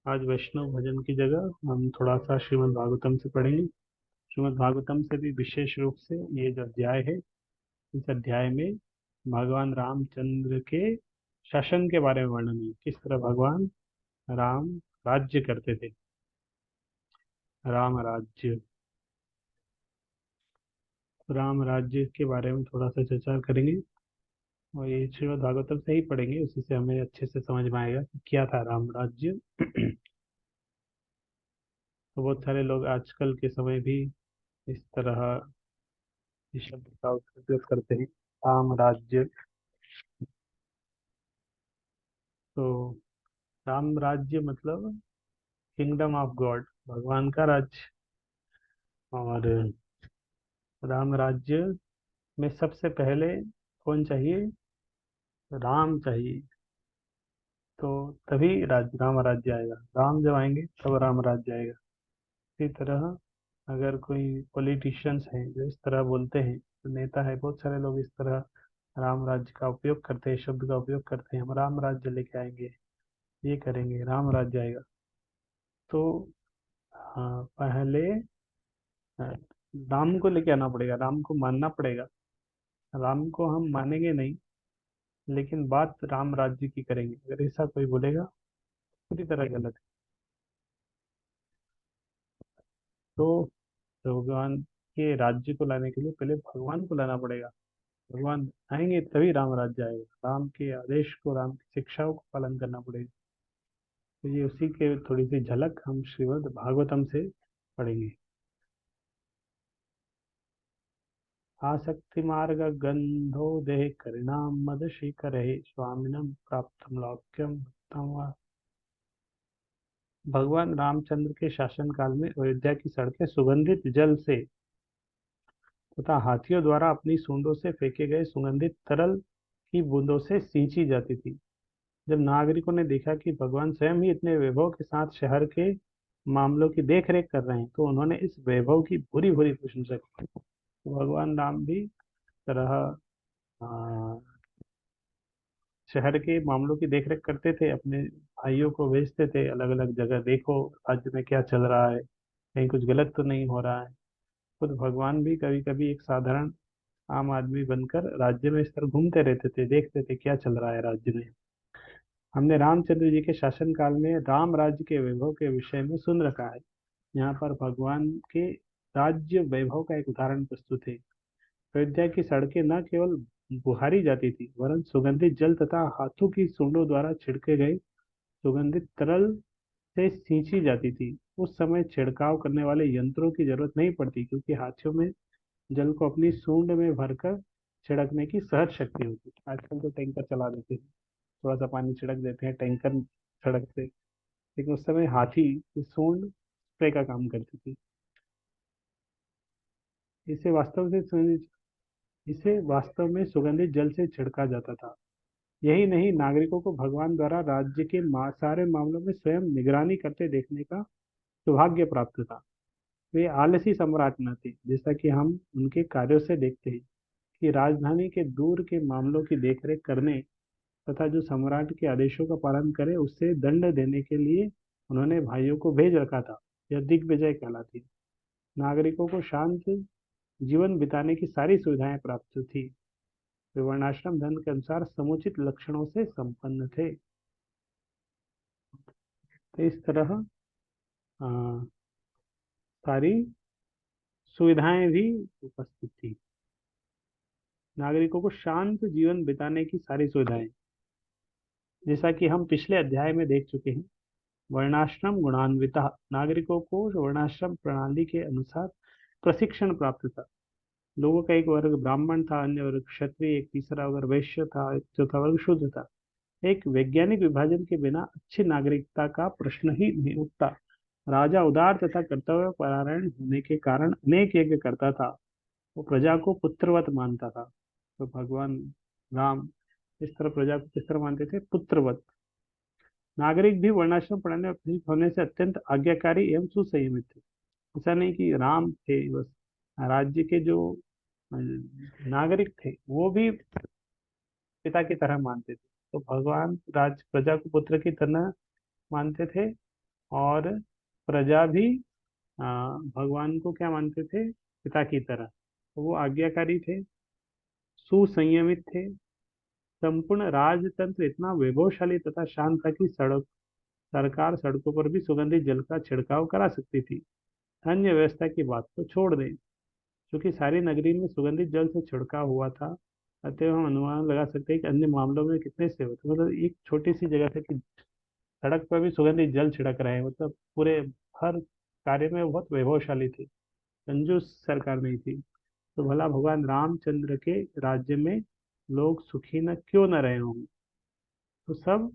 आज वैष्णव भजन की जगह हम थोड़ा सा श्रीमद् भागवतम से पढ़ेंगे। श्रीमद् भागवतम से भी विशेष रूप से ये जो अध्याय है, इस अध्याय में भगवान रामचंद्र के शासन के बारे में वर्णन है। किस तरह भगवान राम राज्य करते थे। राम राज्य राम राज्य के बारे में थोड़ा सा चर्चा करेंगे। और ये श्रीमद् भागवतम से ही पढ़ेंगे, उसी से हमें अच्छे से समझ में आएगा कि क्या था राम राज्य। तो बहुत सारे लोग आजकल के समय भी इस तरह इस शब्द का उपयोग करते हैं, राम राज्य। तो राम राज्य मतलब किंगडम ऑफ गॉड, भगवान का राज्य। और राम राज्य में सबसे पहले कौन चाहिए? राम चाहिए। तो तभी राम राज्य आएगा। राम जब आएंगे तब राम राज्य आएगा। इसी तरह अगर कोई पॉलिटिशियंस हैं जो इस तरह बोलते हैं, तो नेता है, बहुत सारे लोग इस तरह राम राज्य का उपयोग करते हैं, शब्द का उपयोग करते हैं, हम राम राज्य लेके आएंगे, ये करेंगे, राम राज्य आएगा। तो हाँ, पहले हाँ, राम को लेके आना पड़ेगा, राम को मानना पड़ेगा। राम को हम मानेंगे नहीं, लेकिन बात राम राज्य की करेंगे, अगर ऐसा कोई बोलेगा पूरी तरह गलत है। तो भगवान के राज्य को लाने के लिए पहले भगवान को लाना पड़ेगा। भगवान आएंगे तभी राम राज्य आएगा। राम के आदेश को, राम की शिक्षाओं को पालन करना पड़ेगा। तो ये उसी के थोड़ी सी झलक हम श्रीमद् भागवतम से पढ़ेंगे। आसक्ति मार्ग गंधो देह करिणाम मद शिखर स्वामिनम प्राप्त लौक्यम उत्तम। भगवान रामचंद्र के शासन काल में अयोध्या की सड़कें सुगंधित जल से तथा हाथियों द्वारा अपनी सूंडों से फेंके गए सुगंधित तरल की बूंदों से सींची जाती थी। जब नागरिकों ने देखा कि भगवान स्वयं ही इतने वैभव के साथ शहर के मामलों की देख रेख कर रहे हैं, तो उन्होंने इस वैभव की भूरी भूरी प्रशंसा की। तो भगवान राम भी तरह आ, शहर के मामलों की देखरेख करते थे, अपने भाइयों को भेजते थे अलग अलग जगह, देखो राज्य में क्या चल रहा है, कहीं कुछ गलत तो नहीं हो रहा है। खुद भगवान भी कभी कभी एक साधारण आम आदमी बनकर राज्य में इस तरह घूमते रहते थे, देखते थे क्या चल रहा है राज्य में। हमने रामचंद्र जी के शासन काल में राम राज्य के वैभव के विषय में सुन रखा है। यहाँ पर भगवान के राज्य वैभव का एक उदाहरण प्रस्तुत है। अयोध्या की सड़कें न केवल बुहारी जाती थी, वरन सुगंधित जल तथा हाथों की सूंडों द्वारा छिड़के गए सुगंधित तरल से सींची जाती थी। उस समय छिड़काव करने वाले यंत्रों की जरूरत नहीं पड़ती, क्योंकि हाथियों में जल को अपनी सूंड में भरकर छिड़कने की सहज शक्ति होती। आजकल तो टैंकर चला देते हैं, थोड़ा सा पानी छिड़क देते हैं टैंकर सड़क से, लेकिन उस समय हाथी की सूंड स्प्रे का काम करती थी। इसे वास्तव से इसे वास्तव में सुगंधित जल से छिड़का जाता था। यही नहीं, नागरिकों को भगवान द्वारा राज्य के सारे मामलों में स्वयं निगरानी करते देखने का सौभाग्य प्राप्त था। वे आलसी सम्राट न थे, जैसा कि हम उनके कार्यों से देखते हैं कि राजधानी के दूर के मामलों की देखरेख करने तथा जो सम्राट के आदेशों का पालन करे उससे दंड देने के लिए उन्होंने भाइयों को भेज रखा था। यह दिग्विजय कहलाती। नागरिकों को शांत जीवन बिताने की सारी सुविधाएं प्राप्त थी। वे वर्णाश्रम धर्म के अनुसार समुचित लक्षणों से संपन्न थे। तो इस तरह आ, सारी सुविधाएं भी उपस्थित थी। नागरिकों को शांत जीवन बिताने की सारी सुविधाएं, जैसा कि हम पिछले अध्याय में देख चुके हैं। वर्णाश्रम गुणान्विता, नागरिकों को वर्णाश्रम प्रणाली के अनुसार प्रशिक्षण प्राप्त था। लोगों का एक वर्ग ब्राह्मण था, अन्य वर्ग क्षत्रिय, एक तीसरा वर्ग वैश्य था, एक चौथा वर्ग शूद्र था। एक वैज्ञानिक विभाजन के बिना अच्छी नागरिकता का प्रश्न ही नहीं उठता। राजा उदार तथा कर्तव्य परायण होने के कारण अनेक यज्ञ करता था। वो प्रजा को पुत्रवत मानता था। तो भगवान राम इस तरह प्रजा को किस तरह मानते थे? पुत्रवत। नागरिक भी वर्णाश्रम प्रणाली में प्रशिक्षित होने से अत्यंत आज्ञाकारी एवं सुसंयमित थे। ऐसा नहीं कि राम थे बस, राज्य के जो नागरिक थे वो भी पिता की तरह मानते थे। तो भगवान राज प्रजा को पुत्र की तरह मानते थे, और प्रजा भी भगवान को क्या मानते थे, पिता की तरह। तो वो आज्ञाकारी थे, सुसंयमित थे। संपूर्ण राजतंत्र इतना वैभवशाली तथा शांत था कि सड़क सरकार सड़कों पर भी सुगंधित जल का छिड़काव करा सकती थी। अन्य व्यवस्था की बात तो छोड़ दें, क्योंकि सारी नगरी में सुगंधित जल से छिड़काव हुआ था। अतः हम अनुमान लगा सकते हैं कि अन्य मामलों में कितने से होते, मतलब एक छोटी सी जगह से कि सड़क पर भी सुगंधित जल छिड़क रहे हैं, मतलब पूरे हर कार्य में वो बहुत वैभवशाली थी। कंजूस सरकार नहीं थी। तो भला भगवान रामचंद्र के राज्य में लोग सुखी न क्यों न रहे होंगे। तो सब,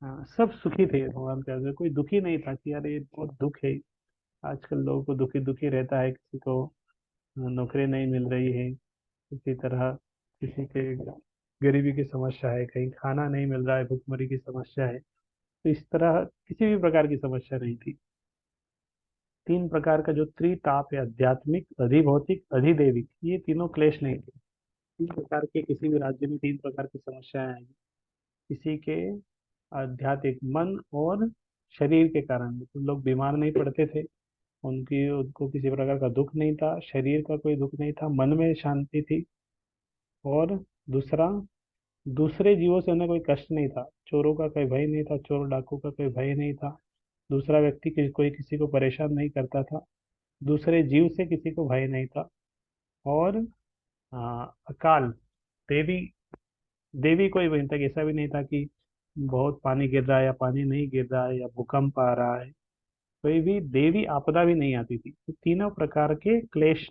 हाँ, सब सुखी थे भगवान के आगे, कोई दुखी नहीं था कि यार ये बहुत दुख है। आजकल लोगों को दुखी दुखी रहता है, किसी को नौकरी नहीं मिल रही है, किसी तरह किसी के गरीबी की समस्या है, कहीं खाना नहीं मिल रहा है, भुखमरी की समस्या है। तो इस तरह किसी भी प्रकार की समस्या नहीं थी। तीन प्रकार का जो त्रिताप है, आध्यात्मिक, अधिभौतिक, अधिदैविक, ये तीनों क्लेश नहीं थे। तीन प्रकार के किसी भी राज्य में तीन प्रकार की समस्याएं आएंगी। किसी के आध्यात्मिक, मन और शरीर के कारण तो लोग बीमार नहीं पड़ते थे। उनको किसी प्रकार का दुख नहीं था, शरीर का कोई दुख नहीं था, मन में शांति थी। और दूसरा, दूसरे जीवों से उन्हें कोई कष्ट नहीं था, चोरों का कोई भय नहीं था, चोर डाकू का कोई भय नहीं था। दूसरा व्यक्ति कोई किसी को परेशान नहीं करता था। दूसरे जीव से किसी को भय नहीं था। और अकाल, देवी देवी कोई भी नहीं था, कि ऐसा भी नहीं था कि बहुत पानी गिर रहा है या पानी नहीं गिर रहा है या भूकंप आ रहा है। कोई भी देवी आपदा भी नहीं आती थी। तो तीनों प्रकार के क्लेश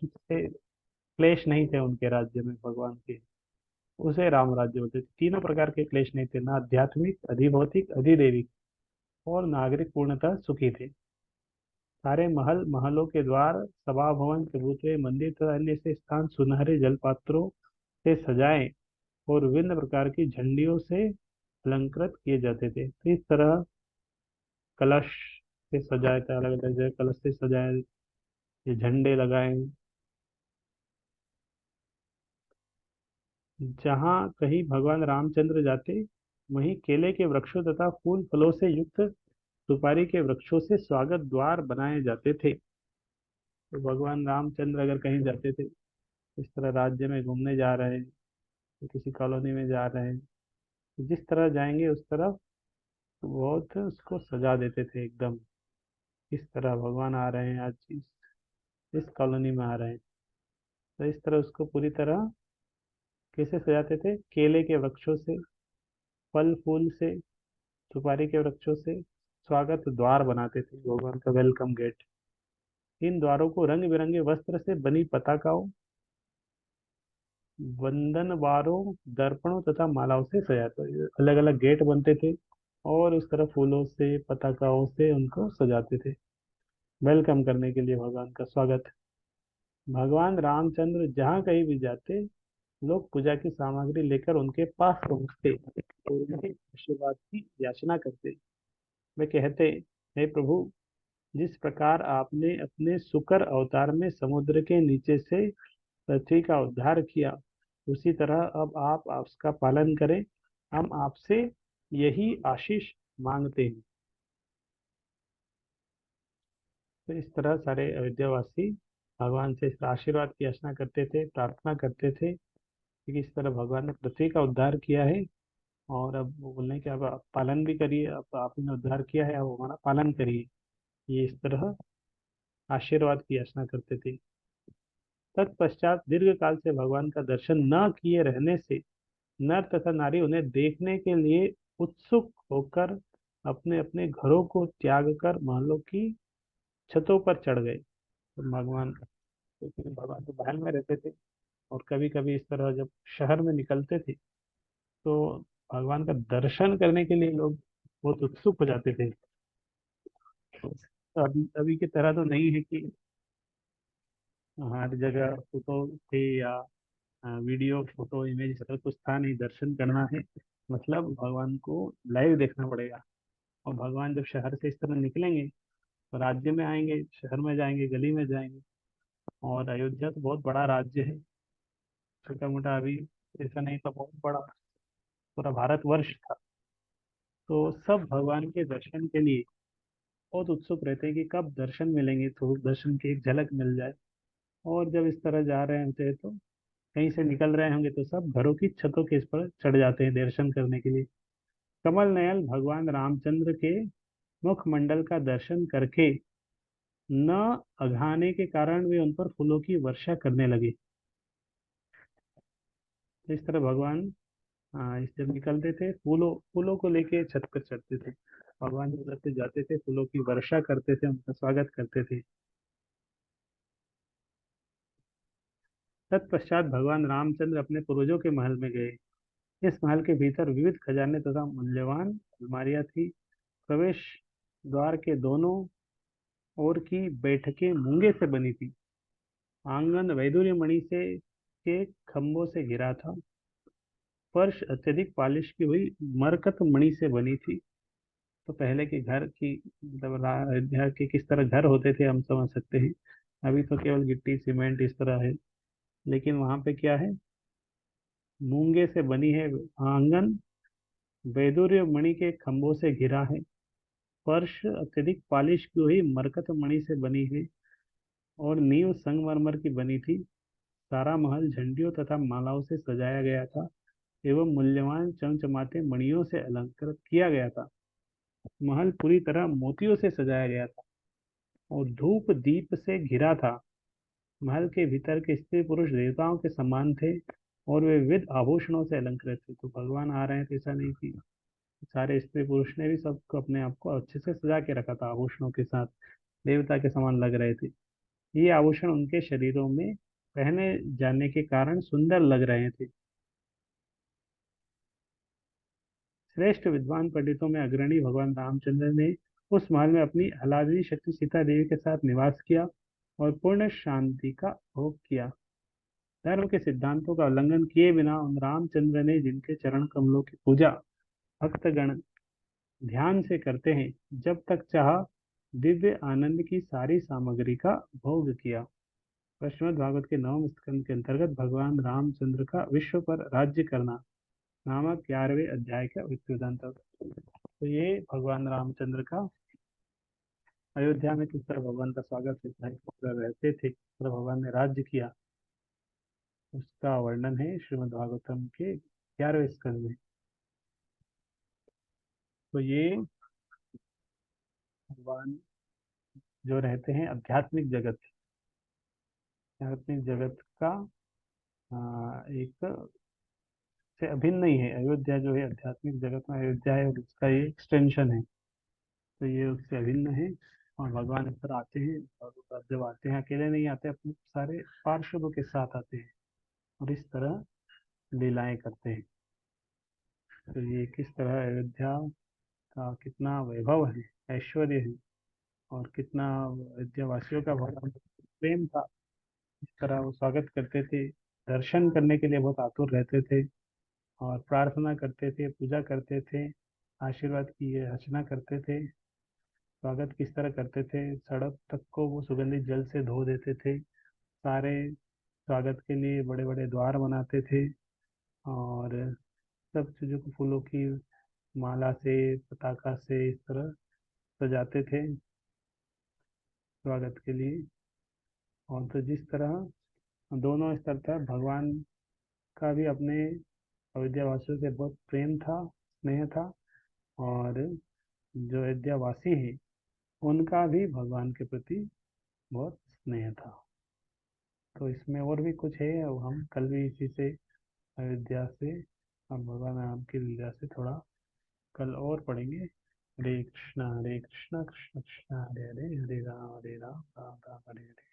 नहीं थे उनके राज्य में भगवान के। उसे राम राज्य बोलते थे। तीनों प्रकार के क्लेश नहीं थे, ना आध्यात्मिक, अधिभौतिक, अधिदैविक, और नागरिक पूर्णतः सुखी थे। सारे महल, महलों के द्वार, सभा भवन, चबूतरे, मंदिर तथा अन्य से स्थान सुनहरे जलपात्रों से सजाए और विभिन्न प्रकार की झंडियों से अलंकृत किए जाते थे। तो इस तरह कलश से सजाए थे, अलग अलग जगह कलश से सजाए, ये झंडे लगाए। जहाँ कहीं भगवान रामचंद्र जाते, वहीं केले के वृक्षों तथा फूल फलों से युक्त सुपारी के वृक्षों से स्वागत द्वार बनाए जाते थे। तो भगवान रामचंद्र अगर कहीं जाते थे, इस तरह राज्य में घूमने जा रहे हैं, तो किसी कॉलोनी में जा रहे हैं, तो जिस तरह जाएंगे उस तरफ बहुत उसको सजा देते थे एकदम। इस तरह भगवान आ रहे हैं आज, इस कॉलोनी में आ रहे हैं, तो इस तरह उसको पूरी तरह कैसे सजाते थे, केले के वृक्षों से, फल फूल से, सुपारी के वृक्षों से स्वागत द्वार बनाते थे, भगवान का वेलकम गेट। इन द्वारों को रंग बिरंगे वस्त्र से बनी पताकाओं, वंदनवारों, दर्पणों तथा मालाओं से सजाते, अलग अलग गेट बनते थे और उस तरह फूलों से, पताकाओं से उनको सजाते थे, वेलकम करने के लिए, भगवान का स्वागत। भगवान रामचंद्र जहाँ कहीं भी जाते, लोग पूजा की सामग्री लेकर उनके पास पहुंचते और उनके आशीर्वाद की याचना करते। वे कहते, हे प्रभु, जिस प्रकार आपने अपने सुकर अवतार में समुद्र के नीचे से पृथ्वी का उद्धार किया, उसी तरह अब आप उसका पालन करें। हम आपसे यही आशीष मांगते हैं। तो इस तरह सारे अयोध्यावासी भगवान से इस आशीर्वाद की याचना करते थे, प्रार्थना करते थे कि इस तरह भगवान ने पृथ्वी का उद्धार किया है, और अब वो बोल रहे हैं कि अब आप पालन भी करिए, अब आपने उद्धार किया है, अब हमारा पालन करिए। ये इस तरह आशीर्वाद की याचना करते थे। तत्पश्चात दीर्घ काल से भगवान का दर्शन न किए रहने से नर तथा नारी उन्हें देखने के लिए उत्सुक होकर अपने अपने घरों को त्याग कर महलों की छतों पर चढ़ गए। तो भगवान तो महल में रहते थे, और कभी कभी इस तरह जब शहर में निकलते थे, तो भगवान का दर्शन करने के लिए लोग बहुत उत्सुक हो जाते थे। तो अभी अभी की तरह तो नहीं है कि हर जगह फोटो थे या वीडियो, फोटो, इमेज, सब कुछ था नहीं। दर्शन करना है मतलब भगवान को लाइव देखना पड़ेगा। और भगवान जब शहर से इस तरह निकलेंगे, तो राज्य में आएंगे, शहर में जाएंगे, गली में जाएंगे। और अयोध्या तो बहुत बड़ा राज्य है, छोटा मोटा अभी ऐसा नहीं था, बहुत बड़ा पूरा भारतवर्ष था। तो सब भगवान के दर्शन के लिए बहुत उत्सुक रहते हैं कि कब दर्शन मिलेंगे, तो दर्शन की एक झलक मिल जाए। और जब इस तरह जा रहे होते हैं तो कहीं से निकल रहे होंगे तो सब घरों की छतों के इस पर चढ़ जाते हैं दर्शन करने के लिए। कमल नयन भगवान रामचंद्र के मुखमंडल का दर्शन करके न अघाने के कारण वे उन पर फूलों की वर्षा करने लगे। तो इस तरह भगवान इस जब निकलते थे, फूलों फूलों को लेके छत पर चढ़ते थे। भगवान उधर से जाते थे, फूलों की वर्षा करते थे, उनका स्वागत करते थे। तत्पश्चात भगवान रामचंद्र अपने पूर्वजों के महल में गए। इस महल के भीतर विविध खजाने तथा मूल्यवान अलमारियां थी। प्रवेश द्वार के दोनों ओर की बैठकें मूंगे से बनी थी। आंगन वैदूर्य मणि से के खंभों से घिरा था। फर्श अत्यधिक पॉलिश की हुई मरकत मणि से बनी थी। तो पहले के घर की मतलब अयोध्या के किस तरह घर होते थे हम समझ सकते हैं। अभी तो केवल गिट्टी सीमेंट इस तरह है, लेकिन वहां पे क्या है, मूंगे से बनी है। आंगन वैदूर्य मणि के खंभों से घिरा है। फर्श अत्यधिक पॉलिश की हुई मरकत मणि से बनी है और नींव संगमरमर की बनी थी। सारा महल झंडियों तथा मालाओं से सजाया गया था एवं मूल्यवान चमचमाते मणियों से अलंकृत किया गया था। महल पूरी तरह मोतियों से सजाया गया था और धूप दीप से घिरा था। महल के भीतर के स्त्री पुरुष देवताओं के समान थे और वे विविध आभूषणों से अलंकृत थे। तो भगवान आ रहे हैं तो ऐसा नहीं कि सारे स्त्री पुरुष ने भी सबको अपने आप को अच्छे से सजा के रखा था, आभूषणों के साथ देवता के समान लग रहे थे। ये आभूषण उनके शरीरों में पहने जाने के कारण सुंदर लग रहे थे। श्रेष्ठ विद्वान पंडितों में अग्रणी भगवान रामचंद्र ने उस महल में अपनी आह्लादनी शक्ति सीता देवी के साथ निवास किया और पूर्ण शांति का भोग किया। धर्म के सिद्धांतों का उल्लंघन किए बिना उन रामचंद्र ने जिनके चरण कमलों की पूजा भक्तगण ध्यान से करते हैं, जब तक चाह दिव्य आनंद की सारी सामग्री का भोग किया। श्रीमद् भागवत के 9वें स्कंद के अंतर्गत भगवान रामचंद्र का विश्व पर राज्य करना नामक 11वें अध्याय का वृत्तांत। तो ये भगवान रामचंद्र का अयोध्या में किस तरह भगवान का स्वागत होता है, किस तरह रहते थे, किस तरह भगवान ने राज्य किया, उसका वर्णन है श्रीमद् भागवतम के 11वें स्कंद में। तो ये भगवान जो रहते हैं आध्यात्मिक जगत का एक से अभिन्न नहीं है। अयोध्या जो है आध्यात्मिक जगत में अयोध्या है और उसका ये एक्सटेंशन है। तो ये उससे अभिन्न है। और भगवान इस तरह आते हैं, और जब आते हैं अकेले नहीं आते, अपने सारे पार्षदों के साथ आते हैं और इस तरह लीलाएं करते हैं। तो ये किस तरह अयोध्या का कितना वैभव है, ऐश्वर्य है, और कितना अयोध्या वासियों का बहुत प्रेम था। इस तरह वो स्वागत करते थे, दर्शन करने के लिए बहुत आतुर रहते थे और प्रार्थना करते थे, पूजा करते थे, आशीर्वाद की याचना करते थे। स्वागत किस तरह करते थे, सड़क तक को वो सुगंधित जल से धो देते थे। सारे स्वागत के लिए बड़े बड़े द्वार बनाते थे और सब चीज़ों को फूलों की माला से, पताका से इस तरह सजाते थे स्वागत के लिए। और तो जिस तरह दोनों स्तर था, भगवान का भी अपने अयोध्या वासियों से बहुत प्रेम था, स्नेह था, और जो अयोध्या वासी हैं उनका भी भगवान के प्रति बहुत स्नेह था। तो इसमें और भी कुछ है, और हम कल भी इसी से अयोध्या से हम भगवान राम की लीला से थोड़ा कल और पढ़ेंगे। हरे कृष्णा कृष्ण कृष्ण हरे हरे, हरे राम राम राम हरे हरे।